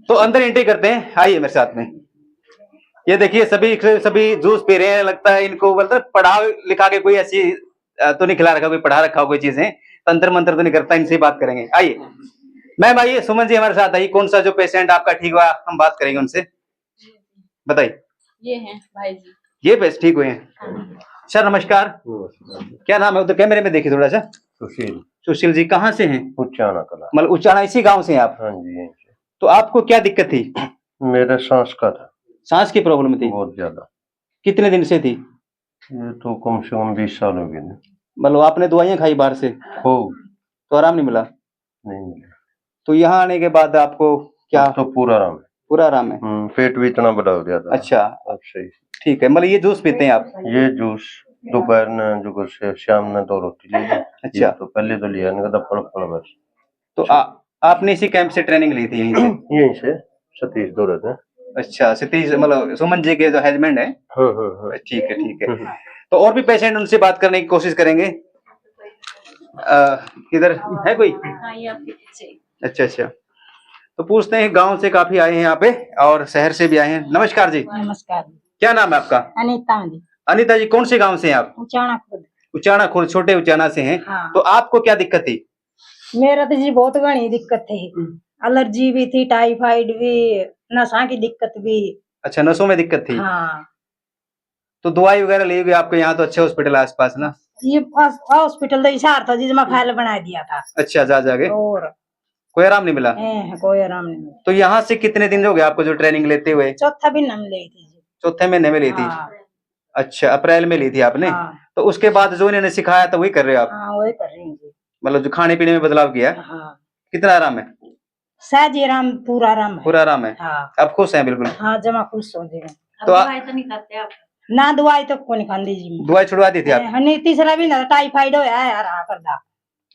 तो अंदर एंट्री करते हैं, आइए मेरे साथ में। ये देखिए सभी सभी जूस पी रहे हैं, लगता है इनको मतलब पढ़ा लिखा के कोई ऐसी तो नहीं खिला रखा, कोई पढ़ा रखा हो कोई चीजें, तंत्र मंत्र तो नहीं करता, इनसे बात करेंगे। आइए मैम, आइए सुमन जी हमारे साथ आइए। कौन सा जो पेशेंट आपका ठीक हुआ हम बात करेंगे उनसे, बताइए। ये हैं भाई जी, ये पेशेंट ठीक हुए हैं। सर नमस्कार, क्या नाम है? तो कैमरे में देखिए थोड़ा सा। सुशील। सुशील जी कहाँ से हैं? उच्चाना कला। मतलब उच्चाना इसी गांव से हैं आप? हाँ जी, यहीं से। तो आपको क्या दिक्कत थी? मेरे सांस का था, सांस की प्रॉब्लम थी? बहुत ज्यादा। कितने दिन से थी? ये तो कम से कम 20 साल हो गए ना। मतलब आपने दवाइयां खाई बाहर से हो तो आराम नहीं मिला? नहीं मिला। तो यहाँ आने के बाद आपको क्या? अब तो पूरा आराम है। पूरा आराम है? पेट भी इतना बड़ा हो गया था। अच्छा, अब सही। ठीक है। मतलब ये जूस पीते हैं आप? ये जूस दोपहर ने जो से शाम ने तो रोटी ली। अच्छा। तो पहले तो लिया नहीं था, पड़ बस। तो आपने इसी कैंप से ट्रेनिंग ली थी यहीं से? यहीं से सतीश दौड़े थे। अच्छा, सतीश मतलब सुमन जी के जो हस्बैंड है? हाँ। ठीक है ठीक है। तो और भी पेशेंट उनसे बात करने की कोशिश करेंगे। किधर है कोई? हाँ ये आपके पीछे। अच्छा अच्छा, तो पूछते हैं। गांव से काफी आए हैं यहाँ पे और शहर से भी आए हैं। नमस्कार जी। नमस्कार। क्या नाम है आपका? अनीता जी। अनीता जी कौन से गांव से हैं आप? उचाना खुद। उचाना खुर्द, छोटे उचाना से हैं। हाँ। तो आपको क्या दिक्कत थी? मेरा तो जी बहुत घनी दिक्कत थी, एलर्जी भी थी, टाइफाइड भी, नशा की दिक्कत भी। अच्छा, नसों में दिक्कत थी? हाँ। तो दवाई वगैरह ली होगी आपके यहाँ, तो अच्छे हॉस्पिटल आसपास ना? ये हॉस्पिटल तो इशार था जिसमें फाइल बना दिया था। अच्छा, जा जाके और कोई आराम नहीं मिला? कोई आराम नहीं मिला। तो यहाँ से कितने दिन हो गए आपको जो ट्रेनिंग लेते हुए? चौथा भी नम ली थी जी। चौथे महीने में ली थी? हाँ। अच्छा, अप्रैल में ली थी आपने? हाँ। तो उसके बाद जो इन्होंने सिखाया था वही कर रहे हो आप? हाँ वही कर रही हूँ जी। मतलब जो खाने पीने में बदलाव किया? हाँ। कितना आराम है? सहज आराम, पूरा आराम है। पूरा आराम है? हाँ। आप खुश हैं बिल्कुल? हाँ जमा खुश हो जी। तो दवाई तो नहीं खाते आप? ना दवाई तो कोई नहीं खाती जी। दवाई छुड़वा दी थी आप? नहीं, तीसरा भी ना टाइफाइड होया है यार आ करदा।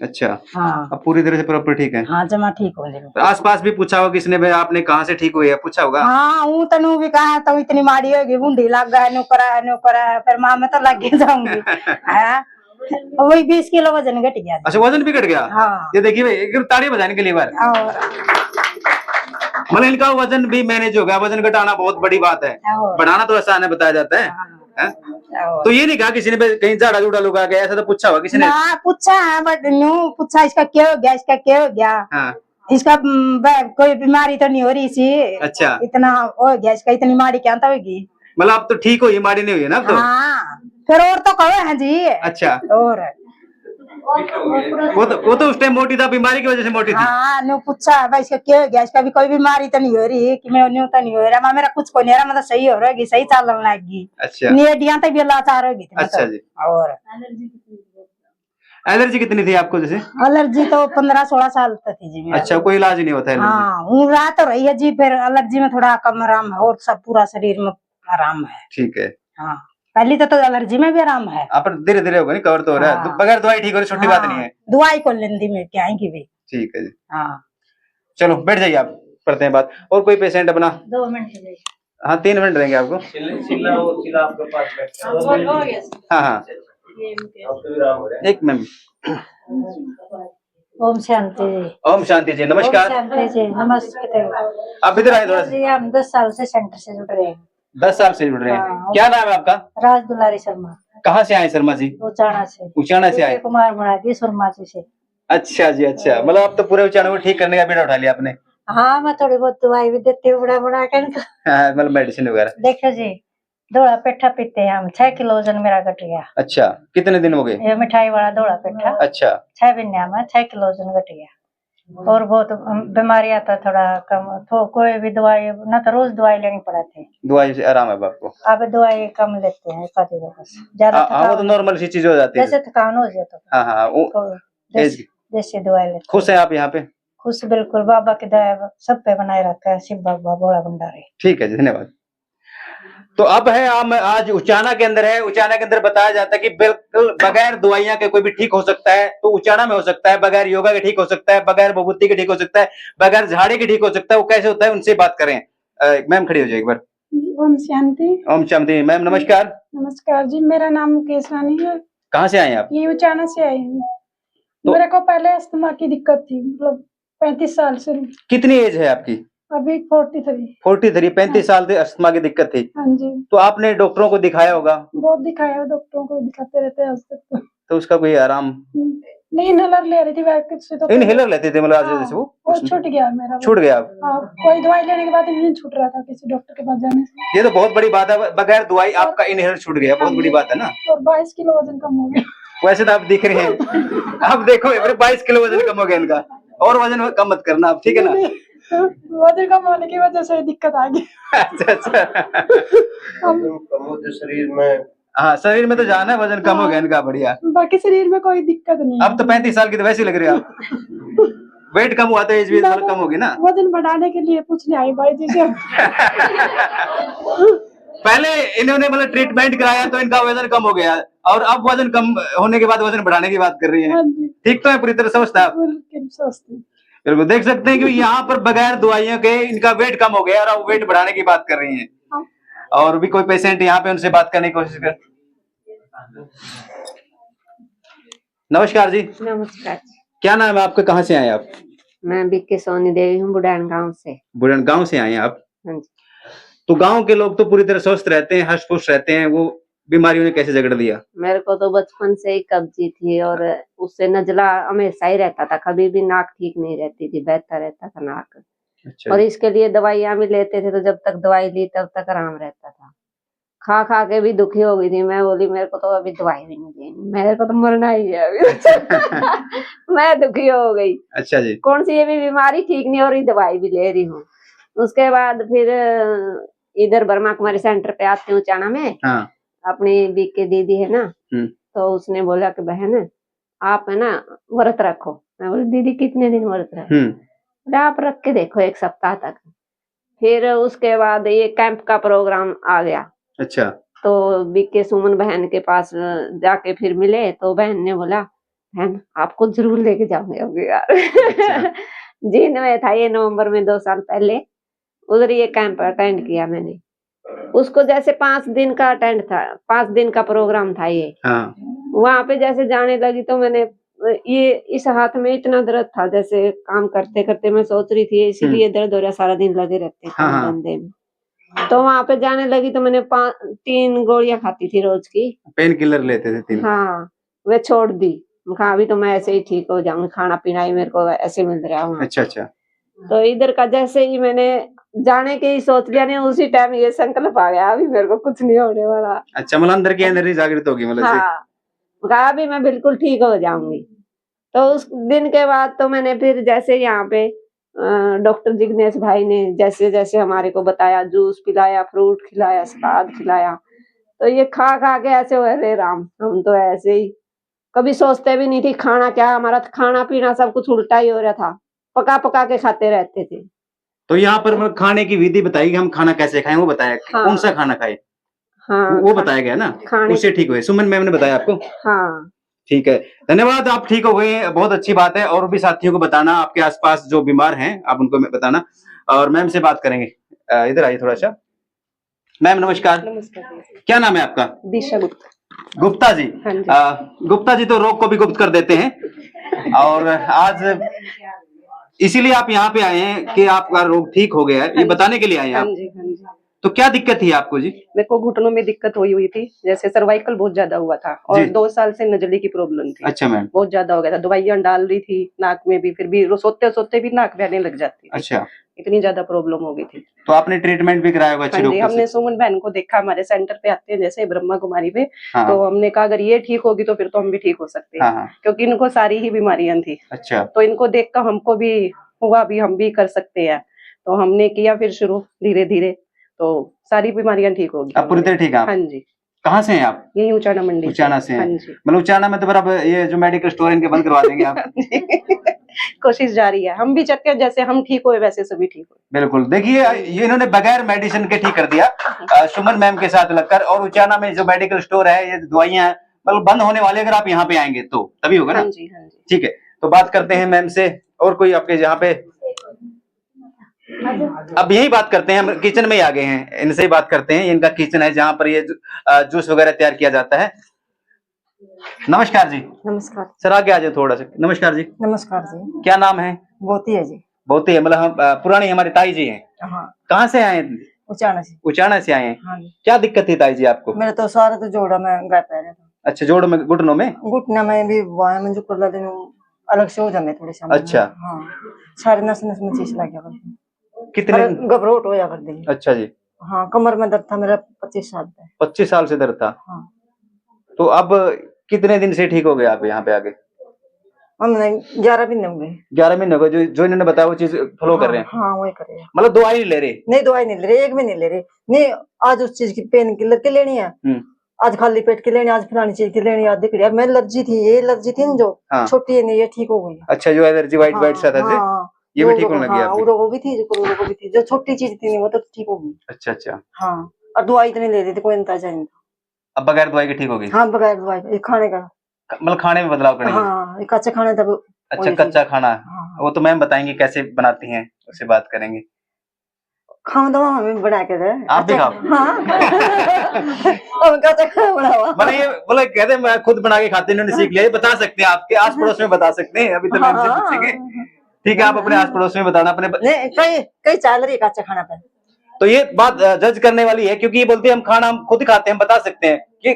अच्छा। हाँ। अब पूरी तरह से प्रॉपर ठीक है? हाँ जमा ठीक हो गए। तो आसपास भी पूछा होगा किसने भाई आपने कहाँ से ठीक हुई है, पूछा होगा? हाँ वो तनु भी कहा तो इतनी माड़ी होगी, बूंदी लग गया, नो करा फिर माँ मैं तो लग के जाऊंगी। हाँ? वही 20 किलो वजन घट गया। अच्छा, वजन भी घट गया? हाँ। ये देखिए भाई, एक ताड़ी बजाने के लिए बार। और मतलब इनका वजन भी मैनेज हो गया। वजन घटाना बहुत बड़ी बात है, बढ़ाना तो आसान है, बताया जाता है। हाँ? तो ये नहीं कहा किसी ने कहीं झाड़ा झूड़ा लगा गया, ऐसा तो पूछा होगा किसी ने? ना पूछा है बट न्यू पूछा इसका क्या हो गया, इसका क्या हो गया। हाँ। इसका कोई बीमारी तो नहीं हो रही सी? अच्छा। इतना हो गया इसका, इतनी माड़ी क्या होगी? मतलब अब तो ठीक हो, ये मारी नहीं हुई है ना अब तो? हाँ फिर और तो कहो है जी। अच्छा। और वो तो उस टाइम मोटी था, बीमारी की वजह से मोटी थी। हाँ न्यू पूछा भाई इसका क्या हो गया, इसका भी कोई बीमारी तो नहीं हो रही कि मैं न्यू तो नहीं हो रहा, मेरा कुछ को नहीं रहा, मतलब सही हो रही, सही चलने लगी। अच्छा। नेडियां तो भी लाचार होगी। अच्छा जी। और एलर्जी कितनी थी आपको जैसे? एलर्जी तो 15-16 साल तक थी जी। अच्छा, कोई इलाज नहीं होता है एलर्जी? हाँ रात तो रही है जी, फिर एलर्जी में थोड़ा कम आराम है और सब पूरा शरीर में आराम है। ठीक है। हाँ पहले तो एलर्जी में भी आराम है। आप धीरे धीरे होगा, नहीं कवर तो हो रहा है। हाँ। बगैर दवाई ठीक हो रही, छोटी बात नहीं है। दवाई को लेंदी में क्या है की भी। ठीक है जी। हाँ चलो बैठ जाइए, आप करते हैं बात। और कोई पेशेंट अपना? 2 मिनट। हाँ 3 मिनट देंगे आपको। हाँ हाँ, एक मिनट। ओम शांति जी। ओम शांति जी, नमस्कार। शांति जी नमस्ते। आप इधर आए थोड़ा सा। जी हम 10 साल से सेंटर से जुड़ रहे हैं। 10 साल से जुड़ रहे हैं। हाँ। क्या नाम है आपका? राज दुलारी शर्मा। कहाँ से आए शर्मा जी? उचाना से। उचाना से आए? कुमार बना दी सुरमाची से। अच्छा जी, अच्छा। मतलब आप तो पूरे उचाना को ठीक करने का बीड़ा उठा लिया आपने? हाँ मैं थोड़ी बहुत दवाई भी देती हूँ बड़ा के। हाँ, मतलब मेडिसिन वगैरह। देखो जी दौड़ा पेठा पीते हैं हम, 6 किलो वजन मेरा घट गया। अच्छा, कितने दिन हो गए? ये मिठाई वाला दौड़ा पेठा। अच्छा। 6 महीने में 6 किलो वजन घट गया। और बहुत बीमारी आता थोड़ा कम, तो कोई भी दवाई ना तो रोज दवाई लेनी पड़ती। दवाई से आराम है आपको? अब दवाई कम लेते हैं, बस ज्यादा वो तो नॉर्मल सी चीज हो जाती है, जैसे थकान हो जाए तो। हाँ हाँ, जैसे दवाई लेते। खुश है आप यहाँ पे? खुश बिल्कुल, बाबा की दया सब पे बनाए रखा है, शिव बाबा भोला भंडारी। ठीक है जी, धन्यवाद। तो अब है हम आज उचाना के अंदर है। उचाना के अंदर बताया जाता है कि बिल्कुल बगैर दवाइयां के कोई भी ठीक हो सकता है, तो उचाना में हो सकता है। बगैर योगा के ठीक हो सकता है, बगैर विभूति के ठीक हो सकता है, बगैर झाड़ी के ठीक हो सकता है। वो कैसे होता है उनसे बात करें। मैम खड़ी हो जाए एक बार। ओम शांति। ओम शांति। मैम नमस्कार। नमस्कार जी, मेरा नाम मुकेश रानी है। कहाँ से आए आप? ये उचाना से आई हूँ। तो मेरे को पहले अस्थमा की दिक्कत थी, मतलब 35 साल से। कितनी एज है आपकी? अभी 43। 43, 35 साल से अस्थमा की दिक्कत थी। हाँ जी, तो आपने डॉक्टरों को दिखाया होगा, बहुत दिखाया, डॉक्टरों को दिखाते रहते हैं आज तक तो। तो उसका कोई आराम? नहीं, इनहेलर ले रही थी वैक्स से तो इनहेलर लेते थे मतलब आज हाँ, जैसे वो वो छूट गया मेरा। छूट गया अब? हाँ, कोई दवाई लेने के बाद नहीं छूट रहा था किसी डॉक्टर के पास जाने से। ये तो बहुत बड़ी बात है, बगैर दवाई आपका इनहेलर छूट गया, बहुत बड़ी बात है ना। और 22 किलो वजन कम हो गया। वैसे तो आप दिख रहे हैं, आप देखो 22 किलो वजन कम हो गया इनका, और वजन कम मत करना आप, ठीक है ना? वजन कम होने की वजह से दिक्कत आ गई। अच्छा अच्छा। कम होते शरीर में। हाँ, शरीर में तो जाना है, वजन कम हो गया इनका, बढ़िया। बाकी शरीर में कोई दिक्कत नहीं है। अब तो 35 साल की तो वैसे ही लग रही है आप। वेट कम हुआ तो एज भी थोड़ा कम होगी ना। वजन बढ़ाने के लिए पूछने आई भाई जी से। पहले इन्होंने मतलब ट्रीटमेंट कराया तो इनका वजन कम हो गया, और अब वजन कम होने के बाद वजन बढ़ाने की बात कर रही है। हाँ जी, ठीक तो है, पूरी तरह समझता है आप? बिल्कुल सस्ती। बिल्कुल देख सकते हैं कि यहाँ पर बगैर दवाइयों के इनका वेट कम हो गया और अब वेट बढ़ाने की बात कर रही हैं। हाँ। और भी कोई पेशेंट यहाँ पे, उनसे बात करने की कोशिश कर। नमस्कार जी, नमस्कार। क्या नाम है आपका, कहाँ से आए आप? मैं बीके सोनी देवी हूँ, बुढ़ान गांव से। बुढ़न गांव से आए हैं आप? हाँ जी। तो गांव के लोग तो पूरी तरह स्वस्थ रहते हैं, हष्ट पुष्ट रहते हैं, वो बीमारियों ने कैसे झगड़ दिया? मेरे को तो बचपन से ही कब्जी थी और उससे नजला हमेशा ही रहता था, कभी भी नाक ठीक नहीं रहती थी, बहता रहता था नाक। अच्छा। और इसके लिए दवाइयां भी लेते थे, तो जब तक दवाई ली तब तक आराम रहता था। खा खा के भी दुखी हो गई थी, मैं बोली मेरे को तो अभी दवाई भी नहीं देनी, मेरे को तो मरना ही है अभी। मैं दुखी हो गई। अच्छा जी। कौन सी ये भी बीमारी ठीक नहीं हो रही, दवाई भी ले रही हूँ। उसके बाद फिर इधर ब्रह्मा कुमारी सेंटर पे आती हूँ चाणा में। हाँ। अपनी बीके दीदी है ना, तो उसने बोला कि बहन आप है ना व्रत रखो। मैं बोली दीदी कितने दिन व्रत रखो? बोले आप रख के देखो 1 सप्ताह तक। फिर उसके बाद ये कैंप का प्रोग्राम आ गया। अच्छा। तो बीके सुमन बहन के पास जाके फिर मिले, तो बहन ने बोला बहन आपको जरूर लेके जाऊंगे अभी यार। अच्छा। जींद में था ये, नवंबर में 2 साल पहले उधर ये कैंप अटेंड किया मैंने। उसको जैसे 5 दिन का अटेंड था, 5 दिन का प्रोग्राम था ये। हाँ। वहां पे जैसे जाने लगी तो मैंने ये इस हाथ में इतना दर्द था, जैसे काम करते करते मैं सोच रही थी, इसीलिए दर्द हो रहा, सारा दिन लगे रहते थे हाँ। धंधे में। तो वहां पे जाने लगी तो मैंने 3 गोलियां खाती थी रोज की, पेन किलर लेते थे 3? हाँ, वे छोड़ दी। कहा अभी तो मैं ऐसे ही ठीक हो जाऊंगी, खाना पीना ही मेरे को ऐसे मिल रहा है। अच्छा अच्छा। तो इधर का जैसे ही मैंने जाने के ही सोच लिया, नहीं उसी टाइम ये संकल्प आ गया अभी मेरे को कुछ नहीं होने वाला। अच्छा, मतलब अंदर की एनर्जी जागृत होगी मतलब से। हाँ, कहा अभी मैं बिल्कुल ठीक हो जाऊंगी। तो उस दिन के बाद तो मैंने फिर जैसे यहाँ पे डॉक्टर जिग्नेश भाई ने जैसे जैसे हमारे को बताया, जूस पिलाया, फ्रूट खिलाया, सलाद खिलाया, तो ये खा खा के ऐसे हुए, अरे राम हम तो ऐसे ही कभी सोचते भी नहीं थी खाना क्या, हमारा खाना पीना सब कुछ उल्टा ही हो रहा था, पका पका के खाते रहते थे। तो यहाँ पर मतलब खाने की विधि बताई कि हम खाना कैसे खाएं, वो बताया। हाँ। कौन सा खाना खाए? हाँ, वो बताया गया ना, उससे ठीक हुए। सुमन मैम ने बताया आपको? हाँ। ठीक है, धन्यवाद, आप ठीक हो गए, बहुत अच्छी बात है। और भी साथियों को बताना, आपके आसपास जो बीमार हैं आप उनको बताना, और मैम से बात करेंगे। इधर आइए थोड़ा सा। मैम नमस्कार। नमस्कार। क्या नाम है आपका? दिशा गुप्ता। गुप्ता जी। हाँ जी। गुप्ता जी तो रोग को भी गुप्त कर देते हैं, और आज इसीलिए आप यहाँ पे आए हैं कि आपका रोग ठीक हो गया है, ये बताने के लिए आए हैं हाँ आप? जी, हाँ जी। तो क्या दिक्कत थी आपको जी? मेरे को घुटनों में दिक्कत हुई थी, जैसे सर्वाइकल बहुत ज्यादा हुआ था, और 2 साल से नजले की प्रॉब्लम थी। अच्छा मैम। बहुत ज्यादा हो गया था, दवाइयां डाल रही थी नाक में भी, फिर भी सोते सोते भी नाक बहने लग जाती थी। अच्छा, इतनी ज्यादा प्रॉब्लम हो गई थी। तो आपने ट्रीटमेंट भी कराया होगा अच्छे हाँ जी, डॉक्टर हमने से? सुमन बहन को देखा, हमारे सेंटर पे आते हैं जैसे ब्रह्मा कुमारी पे। हाँ। तो हमने कहा अगर ये ठीक होगी तो फिर तो हम भी ठीक हो सकते हैं। हाँ। क्योंकि इनको सारी ही बीमारियां थी। अच्छा। तो इनको देख कर हमको भी हुआ भी हम भी कर सकते हैं, तो हमने किया फिर शुरू धीरे धीरे, तो सारी बीमारियां ठीक होगी। अब पूरी तरह ठीक है आप? हाँ जी। कहाँ से हैं आप? यही उचाना मंडी। उचाना से हैं? हाँ जी। मतलब उचाना में तो फिर अब ये जो मेडिकल स्टोर इनके बंद करवा देंगे आप? कोशिश जारी है, हम भी चाहते हैं जैसे हम ठीक हुए वैसे सभी ठीक हो। बिल्कुल, देखिए ये इन्होंने बगैर मेडिसिन के ठीक कर दिया, सुमन मैम के साथ लगकर। और उचाना में जो मेडिकल स्टोर है, ये दवाइयां मतलब बंद होने वाले, अगर आप यहाँ पे आएंगे तो तभी होगा ना? हाँ जी, हाँ जी। ठीक है, तो बात करते हैं मैम से। और कोई आपके यहाँ पे? अब यही बात करते हैं, हम किचन में ही आ गए हैं, इनसे ही बात करते हैं। इनका किचन है जहाँ पर ये जूस वगैरह तैयार किया जाता है। नमस्कार जी। नमस्कार। सर आगे आ जाए थोड़ा सा। नमस्कार जी। नमस्कार जी। क्या नाम है? बोती है जी। बहुत ही मतलब हम पुरानी हमारी ताई जी हैं। हाँ कहाँ से आए हैं? उचाना से। उचाना से आए हैं। हाँ जी। क्या दिक्कत थी ताई जी आपको? मेरे तो सारा तो जोड़ा में गए पैर था। अच्छा, जोड़ में, घुटनों में? घुटना में भी वाया में जो कर दिन अलग से हो जाते थोड़े से। अच्छा। हाँ सारे नस नस में चीज लग गया करती। कितने? अरे घबराहट हो जा करती। अच्छा जी। हाँ कमर में दर्द था मेरा 25 साल का। 25 साल से दर्द था। हाँ। तो अब कितने दिन से ठीक हो गए आप यहाँ पे आके? हमने 11 महीने हो गए। 11 महीने हो गए। जो इन्होंने बताया वो चीज फॉलो कर रहे हैं? हाँ वही कर रहे हैं। मतलब दवाई नहीं ले रहे? नहीं दवाई नहीं ले रहे, एक भी नहीं ले रहे। नहीं आज उस चीज की पेन किलर की लेनी है, आज खाली पेट की लेनी, आज फलानी चीज की लेनी, आज दिख रही है। मैं एलर्जी थी, ये एलर्जी थी ना जो छोटी है नहीं, ये ठीक हो गई। अच्छा, जो एलर्जी व्हाइट व्हाइट सा था ये भी ठीक होने लगी आपकी? वो भी थी, वो भी थी, जो छोटी चीज थी वो तो ठीक हो गई। अच्छा अच्छा। हाँ और दवाई तो नहीं ले रही थी, कोई अंदाजा नहीं था। अब बगैर दवाई के ठीक होगी? हाँ बगैर दवाई, ये खाने का मतलब खाने में बदलाव करेंगे? हाँ ये कच्चा खाना था। अच्छा, कच्चा खाना। वो तो मैम बताएंगे कैसे बनाती हैं, उससे बात करेंगे। खाओ दवा हमें बना के दे, आप भी खाओ। हाँ और कच्चा खाना बनाओ। मतलब ये बोले कहते मैं खुद बना के खाते, इन्होंने सीख लिया। ये बता सकते हैं, आपके आस पड़ोस में बता सकते हैं, अभी तो मैम से पूछेंगे। ठीक है, आप अपने आस पड़ोस में बताना अपने। नहीं कई चल रही कच्चा खाना पे। तो ये बात जज करने वाली है, क्योंकि ये बोलते हैं हम खाना हम खुद खाते हैं, हम बता सकते हैं कि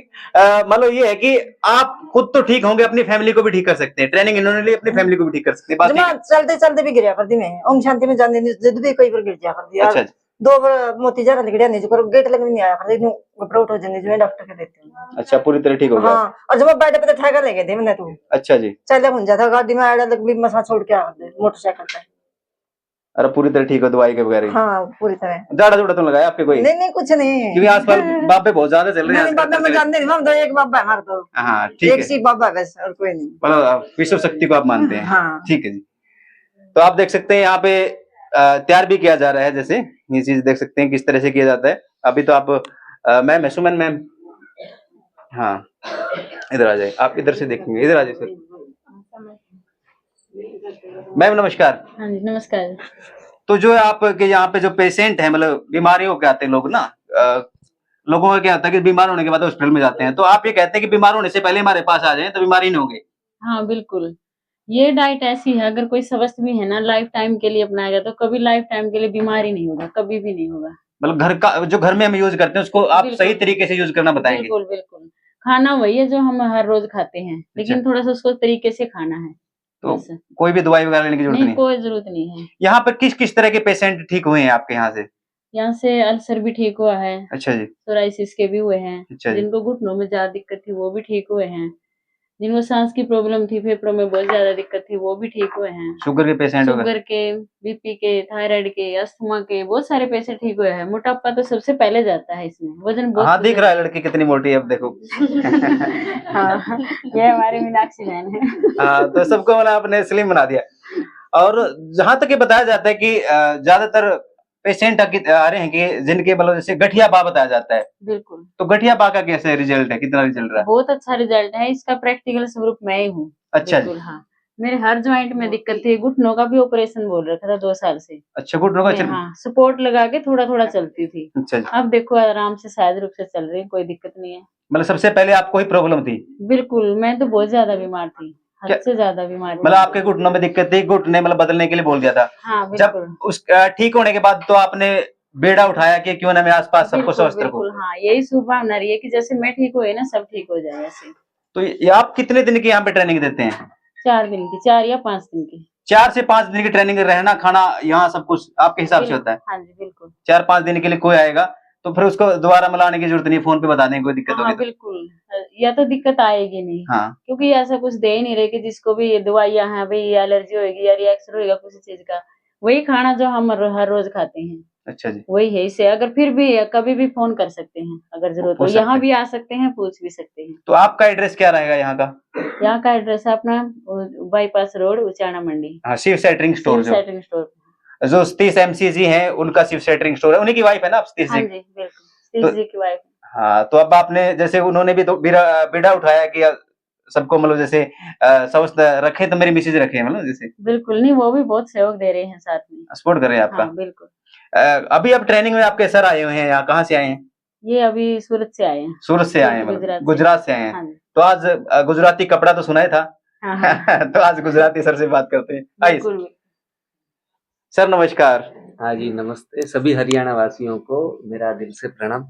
मतलब ये है कि आप खुद तो ठीक होंगे, अपनी फैमिली को भी ठीक कर सकते हैं। ट्रेनिंग इन्होंने ली, अपनी फैमिली को भी ठीक कर सकते हैं। बात चलते चलते भी गिरा कर दी मैं, ओम शांति में जाने जिद भी कई बार गिर जा कर दिया। अच्छा। 2 बार मोती जरा निकलिया नहीं, जो गेट लगने नहीं आया कर दी, घबराहट हो जाने जो है डॉक्टर के देते हैं। अच्छा, पूरी तरह ठीक हो गया? हाँ और जब मैं बैठे पे तो ठेका ले गए थे मैंने तो। अच्छा जी। चले मुझे था गाड़ी में आया लग भी मसा छोड़ के आ गए मोटरसाइकिल पे। अरे पूरी तरह ठीक हो दवाई के बगैर? हाँ पूरी तरह। जाड़ा जुड़ा तो लगाया आपके कोई? नहीं कुछ नहीं, क्योंकि आसपास बाबे बहुत ज्यादा चल रहे हैं। बाबा मैं जानते नहीं, हम तो एक बाबा है हमारा तो। हाँ ठीक है, एक सी बाबा बस और कोई नहीं। मतलब विश्व शक्ति को आप मानते हैं? हाँ ठीक है जी। तो आप देख सकते हैं यहाँ पे तैयार भी किया जा रहा है, जैसे ये चीज देख सकते हैं किस तरह से किया जाता है। अभी तो आप मैम है, सुमन मैम, हाँ इधर आ जाए, आप इधर से देखेंगे, इधर आ जाए सर। मैम नमस्कार। हाँ जी नमस्कार। तो जो है आपके यहाँ पे जो पेशेंट है, मतलब बीमारियों के आते हैं लोग ना, लोगों का क्या होता है कि बीमार होने के बाद हॉस्पिटल में जाते हैं, तो आप ये कहते हैं कि बीमार होने से पहले हमारे पास आ जाए तो बीमारी नहीं होगी? हाँ बिल्कुल, ये डाइट ऐसी है, अगर कोई स्वस्थ भी है ना, लाइफ टाइम के लिए अपनाएगा तो कभी लाइफ टाइम के लिए बीमारी नहीं होगा, कभी भी नहीं होगा। मतलब घर का जो घर में हम यूज करते हैं उसको आप सही तरीके से यूज करना बताएंगे? बिल्कुल बिल्कुल, खाना वही है जो हम हर रोज खाते हैं, लेकिन थोड़ा सा उसको तरीके से खाना है। तो कोई भी दवाई वगैरह लेने की जरूरत नहीं? कोई जरूरत नहीं है। यहाँ पर किस किस तरह के पेशेंट ठीक हुए हैं आपके यहाँ से? यहाँ से अल्सर भी ठीक हुआ है। अच्छा जी। सोराइसिस के भी हुए हैं। अच्छा जी। जिनको घुटनों में ज्यादा दिक्कत थी वो भी ठीक हुए हैं। जिनको सांस की प्रॉब्लम थी, फेफड़ों में बहुत ज्यादा दिक्कत थी, वो भी ठीक हुए हैं। शुगर के पेशेंट हो गए? शुगर के, बीपी के, थायराइड के, अस्थमा के, बहुत सारे पेशेंट ठीक हुए हैं। मोटापा तो सबसे पहले जाता है इसमें, वजन बहुत। हाँ दिख रहा है लड़की कितनी मोटी है, अब देखो। हाँ, ये हमारी मीनाक्षी बहन है। हाँ तो सबको मैंने अपने स्लिम बना दिया। और जहां तक ये बताया जाता है कि ज्यादातर पेशेंट आ रहे हैं कि जिनके मतलब जैसे गठिया पा बताया जाता है। बिल्कुल। तो गठिया पा का कैसे रिजल्ट है, कितना रिजल्ट रहा है? बहुत अच्छा रिजल्ट है, इसका प्रैक्टिकल स्वरूप मैं ही हूँ। अच्छा जी। हाँ, मेरे हर ज्वाइंट में दिक्कत थी, घुटनों का भी ऑपरेशन बोल रखा था 2 साल से। अच्छा, घुटनों का? हाँ, सपोर्ट लगा के थोड़ा थोड़ा चलती थी। अच्छा जी। अब देखो आराम से सहज रूप से चल रही, कोई दिक्कत नहीं है। मतलब सबसे पहले आपको ही प्रॉब्लम थी? बिल्कुल, मैं तो बहुत ज्यादा बीमार थी, हद से ज्यादा बीमार। मतलब आपके घुटनों में दिक्कत थी, घुटने मतलब बदलने के लिए बोल दिया था? हाँ जब बिल्कुल। उस ठीक होने के बाद तो आपने बेड़ा उठाया कि क्यों ना मैं आसपास सबको स्वस्थ रखूं? हाँ, यही शुभकामना रही है कि जैसे मैं ठीक हुई ना, सब ठीक हो जाए ऐसे। तो ये आप कितने दिन की यहाँ पे ट्रेनिंग देते हैं? 4 दिन की, 4 या 5 दिन की। 4 से 5 दिन की ट्रेनिंग, रहना खाना यहाँ सब कुछ आपके हिसाब से होता है? हाँ जी बिल्कुल। 4-5 दिन के लिए कोई आएगा तो फिर उसको दोबारा मिलाने की जरूरत नहीं, फोन पे बता देंगे कोई दिक्कत होगी तो? बिल्कुल, या तो दिक्कत आएगी नहीं। हाँ। क्योंकि ऐसा कुछ दे ही नहीं रहे कि जिसको भी ये दवाइयां हैं भाई, एलर्जी होगी या रिएक्शन होगा किसी चीज का, वही खाना जो हम हर रोज खाते हैं। अच्छा जी। वही है। इसे अगर फिर भी कभी भी फोन कर सकते हैं, अगर जरूरत हो, यहाँ भी आ सकते हैं, पूछ भी सकते हैं। तो आपका एड्रेस क्या रहेगा यहाँ का? यहाँ का एड्रेस है अपना बाईपास रोड, उचाना मंडी। हाँ, शिव सेटरिंग स्टोर। सेटरिंग स्टोर जो सतीश MC जी हैं उनका शिव सेटरिंग स्टोर है, उन्हीं की वाइफ है ना आप सतीश जी? हाँ जी बिल्कुल, सतीश जी की वाइफ। हाँ, तो अब आपने जैसे उन्होंने भी तो बीड़ा उठाया कि सबको मतलब जैसे स्वस्थ रखे, तो मेरी मिसेज रखे मतलब जैसे। बिल्कुल नहीं, वो भी बहुत सहयोग दे रहे हैं, साथ में सपोर्ट कर रहे हैं आपका। हाँ, बिल्कुल। अभी अब ट्रेनिंग में आपके सर आए हुए हैं यहाँ, कहाँ से आए हैं? ये अभी सूरत से आए हैं। सूरत से आए हैं, मतलब गुजरात से आए हैं। हाँ। तो आज गुजराती कपड़ा तो सुना ही था। हाँ। तो आज गुजराती सर से बात करते हैं। आइए। सर नमस्कार। हाँ जी नमस्ते, सभी हरियाणा वासियों को मेरा दिल से प्रणाम।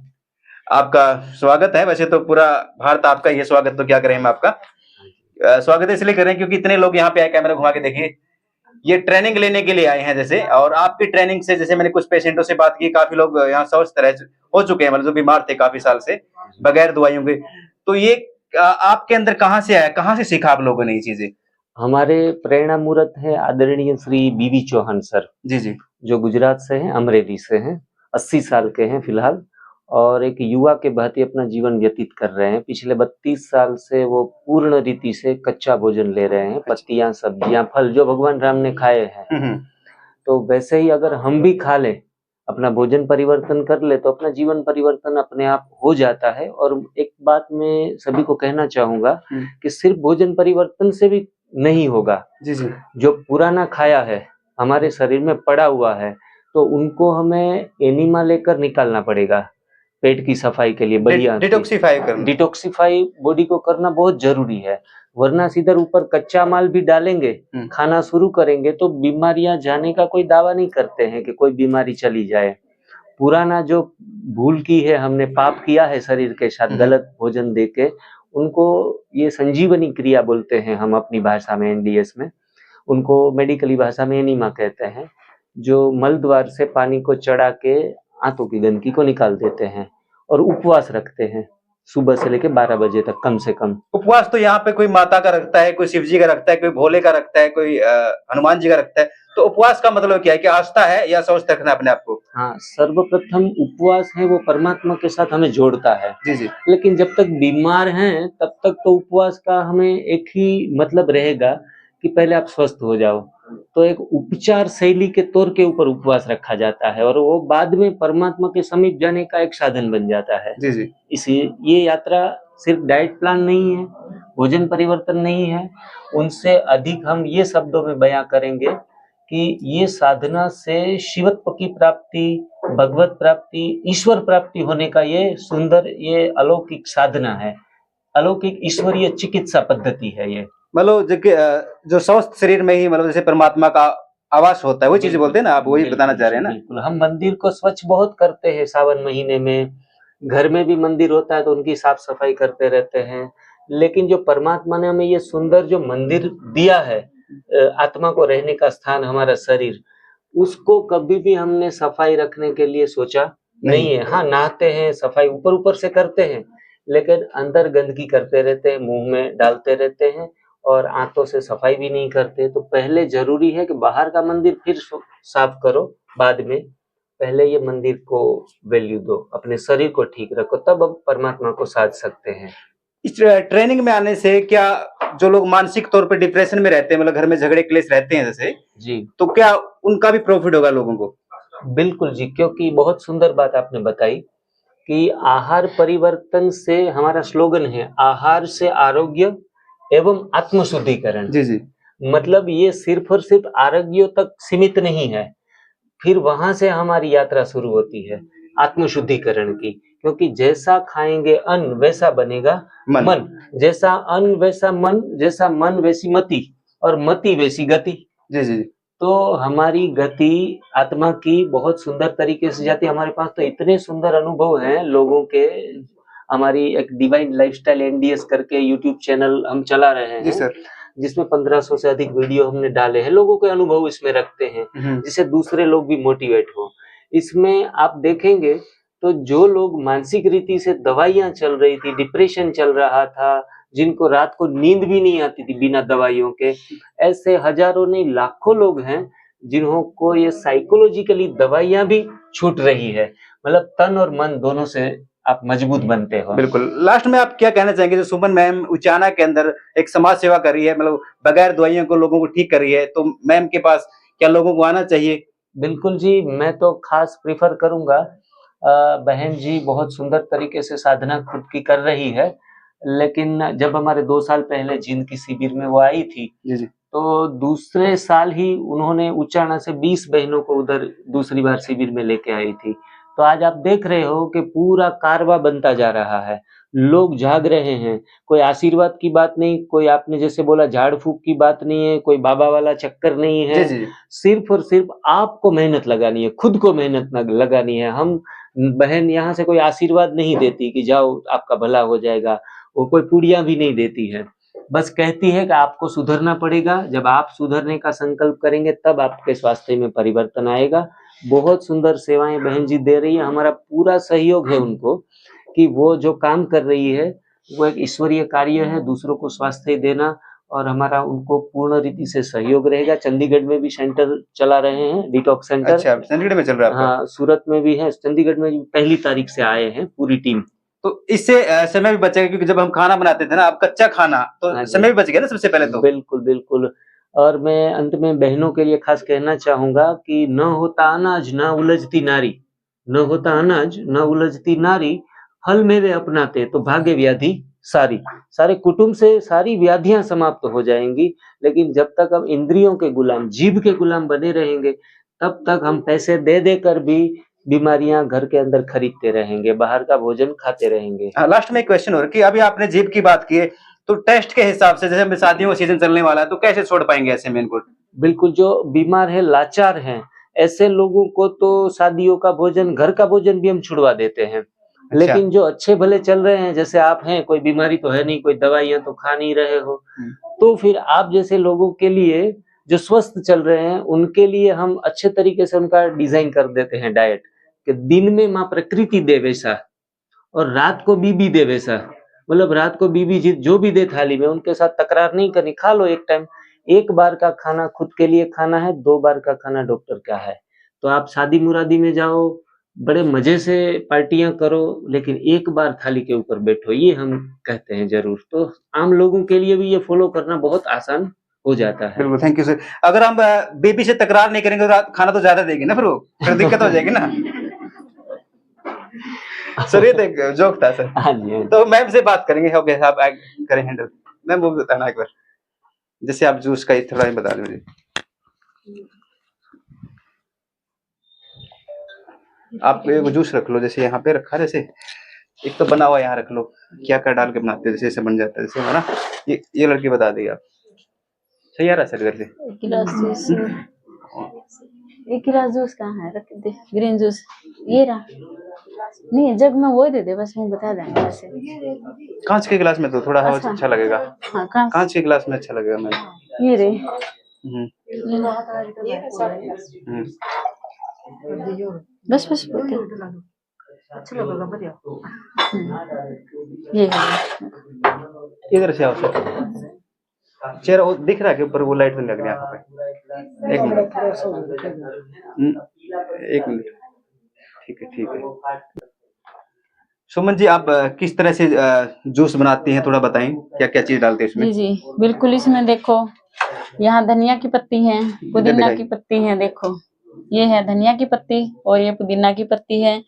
आपका स्वागत है। वैसे तो पूरा भारत आपका ये स्वागत, तो क्या करें हम आपका स्वागत इसलिए करें क्योंकि इतने लोग यहाँ पे आए। कैमरा घुमा के देखिए, ये ट्रेनिंग लेने के लिए आए हैं जैसे, और आपकी ट्रेनिंग से जैसे मैंने कुछ पेशेंटों से बात की, काफी लोग यहाँ स्वस्थ हो चुके हैं, मतलब जो बीमार थे काफी साल से बगैर दवाइयों के। तो ये आपके अंदर कहाँ से आया, कहाँ से सीखा आप लोगों ने ये चीजें? हमारे प्रेरणा मूर्त है आदरणीय श्री बीवी चौहान सर, जी, जो गुजरात से हैं, अमरेली से हैं, 80 साल के हैं फिलहाल, और एक युवा के भांति अपना जीवन व्यतीत कर रहे हैं। पिछले 32 साल से वो पूर्ण रीति से कच्चा भोजन ले रहे हैं, पत्तियां, सब्जियां, फल जो भगवान राम ने खाए हैं। तो वैसे ही अगर हम भी खा लें, अपना भोजन परिवर्तन कर ले, तो अपना जीवन परिवर्तन अपने आप हो जाता है। और एक बात मैं सभी को कहना चाहूंगा कि सिर्फ भोजन परिवर्तन से भी नहीं होगा। जी। जो पुराना खाया है, हमारे शरीर में पड़ा हुआ है, तो उनको हमें एनिमा लेकर निकालना पड़ेगा पेट की सफाई के लिए। बढ़िया डिटॉक्सिफाई बॉडी को करना बहुत जरूरी है, वरना सीधर ऊपर कच्चा माल भी डालेंगे, खाना शुरू करेंगे, तो बीमारियां जाने का कोई दावा नहीं करते हैं कि कोई बीमारी चली जाए। पुराना जो भूल की है, हमने पाप किया है शरीर के साथ गलत भोजन देके, उनको ये संजीवनी क्रिया बोलते हैं हम अपनी भाषा में, एनडीएस में, उनको मेडिकली भाषा में एनीमा कहते हैं। जो मल द्वार से पानी को चढ़ा के आंतों की गंदगी को निकाल देते हैं और उपवास रखते हैं सुबह से लेकर 12 बजे तक कम से कम। उपवास तो यहाँ पे कोई माता का रखता है, कोई शिव जी का रखता है, कोई भोले का रखता है, कोई हनुमान जी का रखता है। तो उपवास का मतलब क्या है, कि आस्था है या स्वस्थ रखना अपने आप को? हाँ, सर्वप्रथम उपवास है वो परमात्मा के साथ हमें जोड़ता है। जी। लेकिन जब तक बीमार हैं तब तक तो उपवास का हमें एक ही मतलब रहेगा कि पहले आप स्वस्थ हो जाओ। तो एक उपचार शैली के तौर के ऊपर उपवास रखा जाता है, और वो बाद में परमात्मा के समीप जाने का एक साधन बन जाता है। जी। इसलिए ये यात्रा सिर्फ डाइट प्लान नहीं है, भोजन परिवर्तन नहीं है, उनसे अधिक हम ये शब्दों में बयां करेंगे कि ये साधना से शिवत्व की प्राप्ति, भगवत प्राप्ति, ईश्वर प्राप्ति होने का ये सुंदर, ये अलौकिक साधना है, अलौकिक ईश्वरीय चिकित्सा पद्धति है ये। मतलब जो स्वस्थ शरीर में ही, मतलब जैसे परमात्मा का आवास होता है, वो चीज बोलते हैं ना आप, वही बताना चाह रहे हैं ना? बिल्कुल। हम मंदिर को स्वच्छ बहुत करते हैं सावन महीने में, घर में भी मंदिर होता है तो उनकी साफ सफाई करते रहते हैं। लेकिन जो परमात्मा ने हमें ये सुंदर जो मंदिर दिया है, आत्मा को रहने का स्थान, हमारा शरीर, उसको कभी भी हमने सफाई रखने के लिए सोचा नहीं है। हाँ, नहाते हैं, सफाई ऊपर ऊपर से करते हैं, लेकिन अंदर गंदगी करते रहते हैं, मुंह में डालते रहते हैं, और आंतों से सफाई भी नहीं करते। तो पहले जरूरी है कि बाहर का मंदिर फिर साफ करो, बाद में पहले ये मंदिर को वैल्यू दो, अपने शरीर को ठीक रखो, तब अब परमात्मा को साध सकते हैं। इस ट्रेनिंग में आने से क्या जो लोग मानसिक तौर पर डिप्रेशन में रहते हैं, मतलब घर में झगड़े क्लेश रहते हैं जैसे जी, तो क्या उनका भी प्रॉफिट होगा लोगों को? बिल्कुल जी, क्योंकि बहुत सुंदर बात आपने बताई कि आहार परिवर्तन से, हमारा स्लोगन है आहार से आरोग्य एवं आत्मशुद्धिकरण। जी। मतलब ये सिर्फ और सिर्फ आरोग्य तक सीमित नहीं है, फिर वहां से हमारी यात्रा शुरू होती है आत्मशुद्धिकरण की। क्योंकि जैसा खाएंगे अन्न वैसा बनेगा मन, जैसा अन्न वैसा मन, जैसा मन वैसी मति, और मति वैसी गति। जी। तो हमारी गति आत्मा की बहुत सुंदर तरीके से जाती है। हमारे पास तो इतने सुंदर अनुभव हैं लोगों के। हमारी एक डिवाइन लाइफस्टाइल एनडीएस करके यूट्यूब चैनल हम चला रहे हैं, जी सर, जिसमें 1500 से अधिक वीडियो हमने डाले हैं। लोगों के अनुभव इसमें रखते हैं, जिससे दूसरे लोग भी मोटिवेट हो। इसमें आप देखेंगे तो जो लोग मानसिक रीति से दवाइयां चल रही थी, डिप्रेशन चल रहा था, जिनको रात को नींद भी नहीं आती थी बिना दवाइयों के, ऐसे हजारों नहीं लाखों लोग हैं जिन्हों को ये साइकोलॉजिकली दवाइयां भी छूट रही है। मतलब तन और मन दोनों से आप मजबूत बनते हो। बिल्कुल। लास्ट में आप क्या कहना चाहेंगे? जो सुमन मैम उचाना के अंदर एक समाज सेवा कर रही है, मतलब बगैर दवाइयों को लोगों को ठीक कर रही है, तो मैम के पास क्या लोगों को आना चाहिए? बिल्कुल जी, मैं तो खास प्रिफर करूंगा। बहन जी बहुत सुंदर तरीके से साधना खुद की कर रही है, लेकिन जब हमारे 2 साल पहले जींद की शिविर में वो आई थी, जी। तो दूसरे साल ही उन्होंने उचाना से 20 बहनों को उधर दूसरी बार शिविर में लेके आई थी। तो आज आप देख रहे हो कि पूरा कारवा बनता जा रहा है, लोग जाग रहे हैं। कोई आशीर्वाद की बात नहीं, कोई आपने जैसे बोला झाड़ फूक की बात नहीं है, कोई बाबा वाला चक्कर नहीं है। जी जी सिर्फ और सिर्फ आपको मेहनत लगानी है, खुद को मेहनत लगानी है। हम बहन यहाँ से कोई आशीर्वाद नहीं देती कि जाओ आपका भला हो जाएगा, वो कोई पुड़िया भी नहीं देती है, बस कहती है कि आपको सुधरना पड़ेगा। जब आप सुधरने का संकल्प करेंगे तब आपके स्वास्थ्य में परिवर्तन आएगा। बहुत सुंदर सेवाएं बहन जी दे रही है, हमारा पूरा सहयोग है उनको कि वो जो काम कर रही है वो एक ईश्वरीय कार्य है, दूसरों को स्वास्थ्य देना, और हमारा उनको पूर्ण रीति से सहयोग रहेगा। चंडीगढ़ में भी सेंटर चला रहे हैं, डिटॉक्स सेंटर। अच्छा, चंडीगढ़ में चल रहा है आपका? हाँ, सूरत में भी है, चंडीगढ़ में 1 तारीख से आए हैं पूरी टीम। तो इससे समय भी बचेगा, क्योंकि जब हम खाना बनाते थे ना, अब कच्चा खाना, तो समय भी बच गया ना सबसे पहले तो। बिल्कुल बिल्कुल। और मैं अंत में बहनों के लिए खास कहना चाहूंगा कि न होता अनाज न उलझती नारी, न होता अनाज न उलझती नारी, फल मेवे अपनाते तो भाग्य व्याधि सारी। सारे कुटुंब से सारी व्याधियां समाप्त हो जाएंगी, लेकिन जब तक हम इंद्रियों के गुलाम, जीभ के गुलाम बने रहेंगे, तब तक हम पैसे दे देकर भी बीमारियां घर के अंदर खरीदते रहेंगे, बाहर का भोजन खाते रहेंगे। लास्ट में एक क्वेश्चन और कि अभी आपने जीभ की बात की है, तो टेस्ट के हिसाब से जैसे शादियों का सीजन चलने वाला है, तो कैसे छोड़ पाएंगे ऐसे में इनको? बिल्कुल, जो बीमार है, लाचार हैं, ऐसे लोगों को तो शादियों का भोजन, घर का भोजन भी हम छुड़वा देते हैं। लेकिन जो अच्छे भले चल रहे हैं, जैसे आप हैं, कोई बीमारी तो है नहीं, कोई दवाइयां तो खा नहीं रहे हो, तो फिर आप जैसे लोगों के लिए जो स्वस्थ चल रहे हैं, उनके लिए हम अच्छे तरीके से उनका डिजाइन कर देते हैं डाइट, कि दिन में माँ प्रकृति दे वैसा और रात को बीबी दे वैसा। मतलब रात को बीबी जो भी दे थाली में, उनके साथ तकरार नहीं करनी, खा लो एक टाइम। 1 बार का खाना खुद के लिए खाना है, 2 बार का खाना डॉक्टर का है। तो आप शादी मुरादी में जाओ, बड़े मजे से पार्टियां करो, लेकिन 1 बार थाली के ऊपर बैठो, ये हम कहते हैं जरूर। तो आम लोगों के लिए भी ये फॉलो करना बहुत आसान हो जाता है। बिल्कुल, थैंक यू सर। अगर हम बेबी से तकरार नहीं करेंगे तो खाना तो ज्यादा देगी ना, फिर दिक्कत हो जाएगी ना। सर ये तो जोक था सर। हाँ जी, तो मैम से बात करेंगे, हो गया आप करें हैंडल। मैम वो बताना एक बार, जैसे आप जूस का थोड़ा बता दें मुझे। आप वो जूस रख लो, जैसे यहाँ पे रखा, जैसे एक तो बना हुआ यहाँ रख लो, क्या क्या डाल के बनाते हैं, जैसे ऐसे बन जाता है, जैसे है ना। ये लड़की बता देगी आप। सही आ रहा है सर घर से? 1 गिलास जूस, 1 गिलास जूस कहाँ है, रख दे। ग्रीन जूस ये रहा, नहीं जग में वो दे दे, बस मैं बता देंगे ऐसे। कांच के गिलास में तो थोड़ा अच्छा लगेगा। हाँ, कांच के गिलास में अच्छा लगेगा मैम। ये रे, बस बस अच्छा लगेगा, बढ़िया। ये इधर से आओ सर। चेहरा वो दिख रहा है कि ऊपर वो लाइट लग रही है आंखों पे। 1 मिनट, 1 मिनट, ठीक है। सुमन जी, आप किस तरह से जूस बनाती हैं, थोड़ा बताएं, क्या क्या चीज डालते हैं इसमें? जी बिल्कुल, इसमें देखो यहाँ धनिया की पत्ती है, पुदीना की पत्ती है, देखो ये है धनिया की पत्ती, और ये पुदीना की पत्ती है,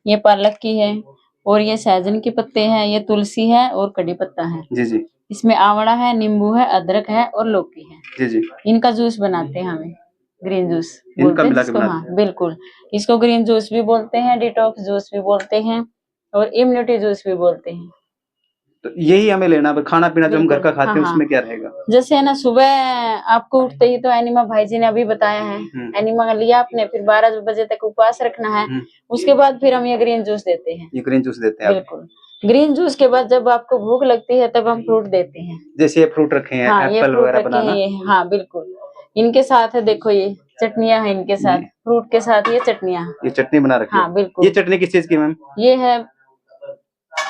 ये पालक की है, और ये सहजन के पत्ते हैं, ये तुलसी है, और कड़ी पत्ता है। जी जी। इसमें आंवला है, नींबू है, अदरक है, और लौकी है। जी जी। इनका जूस बनाते हैं हमें, ग्रीन जूस इनका बोलते मिला हैं के इसको। हाँ बिल्कुल, इसको ग्रीन जूस भी बोलते हैं, डिटॉक्स जूस भी बोलते हैं, और इम्यूनिटी जूस भी बोलते हैं। तो यही हमें लेना है, खाना पीना जो हम घर का खाते हैं उसमें क्या रहेगा? जैसे है ना, सुबह आपको उठते ही तो एनिमा भाई जी ने अभी बताया है, एनिमा लिया आपने, फिर 12 बजे तक उपवास रखना है, उसके बाद फिर हम ये ग्रीन जूस देते हैं। ये ग्रीन जूस देते हैं बिल्कुल। ग्रीन जूस के बाद जब आपको भूख लगती है तब हम फ्रूट देते हैं, जैसे ये फ्रूट रखे हैं, हाँ, एप्पल वगैरह, बनाना। हाँ बिल्कुल। इनके साथ है, देखो ये चटनियां हैं, इनके साथ फ्रूट के साथ ये चटनियां, ये चटनी बना रखी है। हाँ बिल्कुल। ये चटनी किस चीज की मैम? ये है,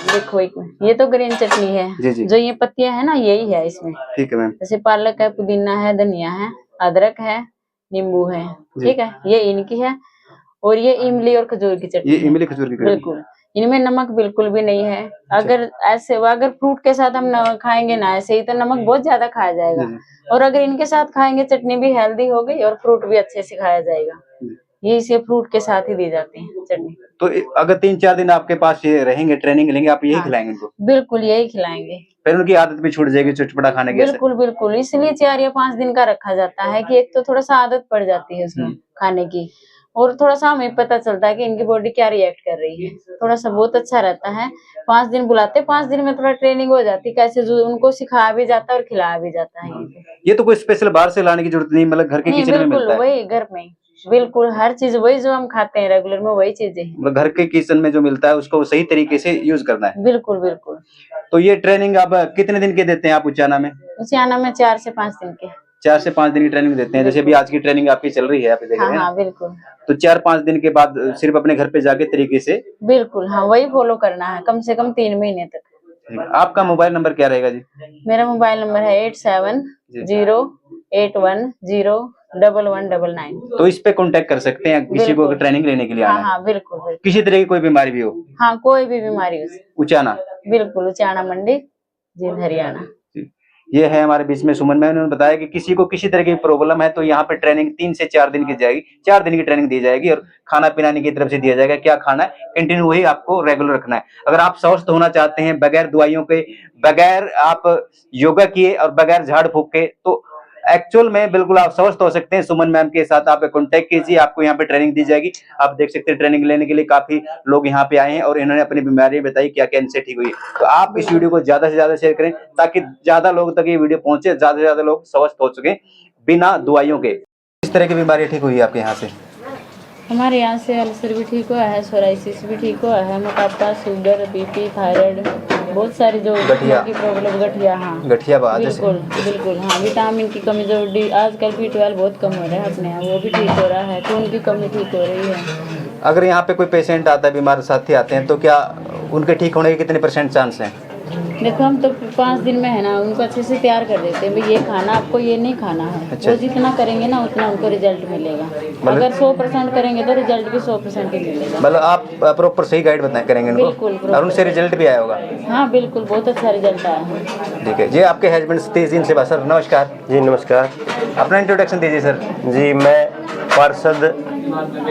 देखो एक मिनट, ये तो ग्रीन चटनी है। जी जी। जो ये पत्तियां है ना, यही है इसमें। ठीक है मैम। जैसे पालक है, पुदीना है, धनिया है, अदरक है, नींबू है, ठीक है, ये इनकी है। और ये इमली और खजूर की चटनी, ये इमली खजूर की बिल्कुल। इनमें नमक बिल्कुल भी नहीं है। अगर ऐसे अगर फ्रूट के साथ हम खाएंगे ना ऐसे ही, तो नमक बहुत ज्यादा खाया जाएगा, और अगर इनके साथ खाएंगे, चटनी भी हेल्दी हो गई और फ्रूट भी अच्छे से खाया जाएगा। ये इसे फ्रूट के साथ ही दी जाती है चटनी। तो अगर 3-4 दिन आपके पास ये रहेंगे, ट्रेनिंग लेंगे, आप यही खिलाएंगे उनको? बिल्कुल यही खिलाएंगे, फिर उनकी आदत भी छूट जाएगी चटपटा खाने की। बिल्कुल बिल्कुल। इसलिए 4 या 5 दिन का रखा जाता है कि एक तो थोड़ा सा आदत पड़ जाती है उसमें खाने की, और थोड़ा सा हमें पता चलता है कि इनकी बॉडी क्या रिएक्ट कर रही है। थोड़ा सा बहुत अच्छा रहता है। 5 दिन बुलाते, 5 दिन में थोड़ा ट्रेनिंग हो जाती है, कैसे उनको सिखाया भी जाता है और खिलाया भी जाता है। ये तो कोई स्पेशल बाहर से लाने की जरूरत नहीं, मतलब घर के नहीं, किचन में मिलता है। वही घर में, बिल्कुल हर चीज वही जो हम खाते हैं रेगुलर में, वही चीजें हैं। मतलब घर के किचन में जो मिलता है उसको सही तरीके से यूज करना है। बिल्कुल बिल्कुल। तो ये ट्रेनिंग आप कितने दिन के देते हैं आप उचाना में? उचाना में 4 से 5 दिन के। 4 से 5 दिन की ट्रेनिंग देते हैं। जैसे अभी आज की ट्रेनिंग आपकी चल रही है, आप देख रहे हैं। हाँ बिल्कुल। तो 4-5 दिन के बाद सिर्फ अपने घर पे जाके तरीके से, बिल्कुल हाँ, वही फॉलो करना है कम से कम 3 महीने तक। आपका मोबाइल नंबर क्या रहेगा जी? मेरा मोबाइल नंबर है 8708101199। तो इस पे कांटेक्ट कर सकते हैं किसी को ट्रेनिंग लेने के लिए आना है। हाँ बिल्कुल बिल्कुल। किसी तरह की कोई बीमारी भी हो। हाँ, कोई भी बीमारी हो। उचाना, बिल्कुल उचाना मंडी, जींद हरियाणा। ये है हमारे बीच में सुमन मैम। उन्होंने बताया कि किसी को किसी तरह की प्रॉब्लम है तो यहाँ पे ट्रेनिंग 3 से 4 दिन की जाएगी। 4 दिन की ट्रेनिंग दी जाएगी और खाना पिलाने की तरफ से दिया जाएगा, क्या खाना है कंटिन्यू वही आपको रेगुलर रखना है। अगर आप स्वस्थ होना चाहते हैं बगैर दवाइयों के, बगैर आप योगा किए और बगैर झाड़ फूक के, तो एक्चुअल में बिल्कुल आप स्वस्थ हो सकते हैं। सुमन मैम के साथ आप कांटेक्ट कीजिए, आपको यहाँ पे ट्रेनिंग दी जाएगी। आप देख सकते हैं ट्रेनिंग लेने के लिए काफी लोग यहाँ पे आए हैं और इन्होंने अपनी बीमारी बताई क्या क्या इनसे ठीक हुई। तो आप इस वीडियो को ज्यादा से ज्यादा शेयर करें ताकि ज्यादा लोगों तक ये वीडियो पहुंचे, ज्यादा से ज्यादा लोग स्वस्थ हो सके बिना दवाइयों के। इस तरह की बीमारी ठीक हुई है आपके यहाँ से? हमारे यहाँ से अल्सर भी ठीक हुआ है, सोराइसिस भी ठीक हुआ है, मोटापा, शुगर, बीपी, थायराइड, बहुत सारी जो गठिया की प्रॉब्लम, गठिया, हाँ गठिया बात बिल्कुल बिल्कुल। हाँ, विटामिन की कमी जो आजकल B12 बहुत कम हो रहा है अपने यहाँ, वो भी ठीक हो रहा है। खून की कमी ठीक हो रही है। अगर यहाँ पे कोई पेशेंट आता है, बीमार साथी आते हैं, तो क्या उनके ठीक होने के कितने % चांस हैं? देखो हम तो 5 दिन में है ना उनको अच्छे से तैयार कर देते हैं, भाई ये खाना आपको, ये नहीं खाना है। अच्छा। वो जितना करेंगे ना उतना उनको रिजल्ट मिलेगा। अगर 100% करेंगे तो रिजल्ट भी 100% ही मिलेगा। मतलब आप प्रॉपर सही गाइड करेंगे उनको? बिल्कुल, और उनसे रिजल्ट भी आया होगा? हाँ बिल्कुल, बहुत अच्छा रिजल्ट आया है। ठीक है जी। आपके हस्बैंड सतीश जी से बात। सर नमस्कार जी नमस्कार। अपना इंट्रोडक्शन दीजिए सर। जी मैं पार्षद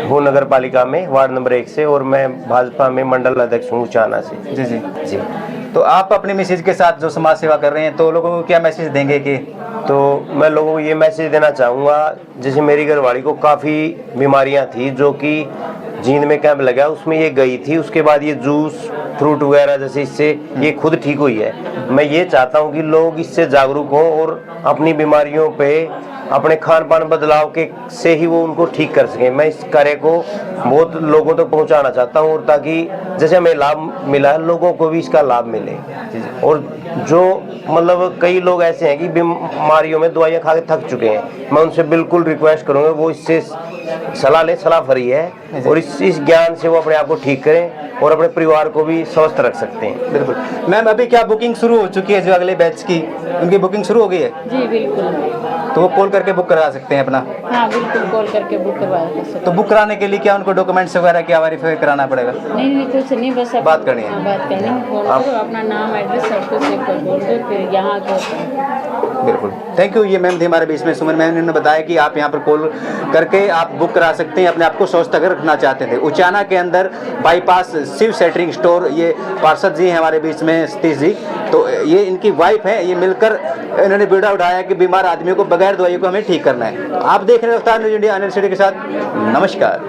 हूँ नगर पालिका में, वार्ड नंबर 1 से, और मैं भाजपा में मंडल अध्यक्ष हूँ उचाना से। जी जी जी। तो आप अपने मैसेज के साथ जो समाज सेवा कर रहे हैं, तो लोगों को क्या मैसेज देंगे? कि तो मैं लोगों को ये मैसेज देना चाहूँगा, जैसे मेरी घरवाली को काफ़ी बीमारियाँ थी जो कि जींद में कैंप लगा उसमें ये गई थी, उसके बाद ये जूस फ्रूट वगैरह जैसे इससे ये खुद ठीक हुई है। मैं ये चाहता हूँ कि लोग इससे जागरूक हों और अपनी बीमारियों पे अपने खान पान बदलाव के से ही वो उनको ठीक कर सकें। मैं इस कार्य को बहुत लोगों तक पहुंचाना चाहता हूं, और ताकि जैसे हमें लाभ मिला है लोगों को भी इसका लाभ मिले। और जो मतलब कई लोग ऐसे हैं कि बीमारियों में दवाइयां खा के थक चुके हैं, मैं उनसे बिल्कुल रिक्वेस्ट करूंगा वो इससे सलाह लें, सलाह फ्री है, और इस ज्ञान से वो अपने आप को ठीक करें और अपने परिवार को भी स्वस्थ रख सकते हैं। बिल्कुल मैम। अभी क्या बुकिंग शुरू हो चुकी है? जो अगले बैच की उनकी बुकिंग शुरू हो गई है? जी बिल्कुल। तो वो कॉल करके बुक करा सकते हैं अपना? हाँ बिल्कुल, कॉल करके बुक करवा सकते। तो बुक कराने के लिए क्या उनको डॉक्यूमेंट्स वगैरह क्या वेरीफाई कराना पड़ेगा? नहीं कुछ नहीं, बस बात करनी है। बात करनी है, फोन करो, अपना नाम एड्रेस सब कुछ चेक कर बोल दो, फिर यहाँ के। बिल्कुल, थैंक यू। ये मैम थी हमारे बीच में सुमन मैम ने बताया कि आप यहाँ पर कॉल करके आप बुक करा सकते हैं, अपने आप को स्वस्थ अगर रखना चाहते थे। उचाना के अंदर बाईपास शिव सेटरिंग स्टोर, ये पार्षद जी हैं हमारे बीच में सतीश जी, तो ये इनकी वाइफ है। ये मिलकर इन्होंने बीड़ा उठाया कि बीमार आदमियों को बगैर दवाइयों को हमें ठीक करना है। आप देख रहे हैं रफ्तार न्यूज़ इंडिया अनिल शेट्टी के साथ। नमस्कार।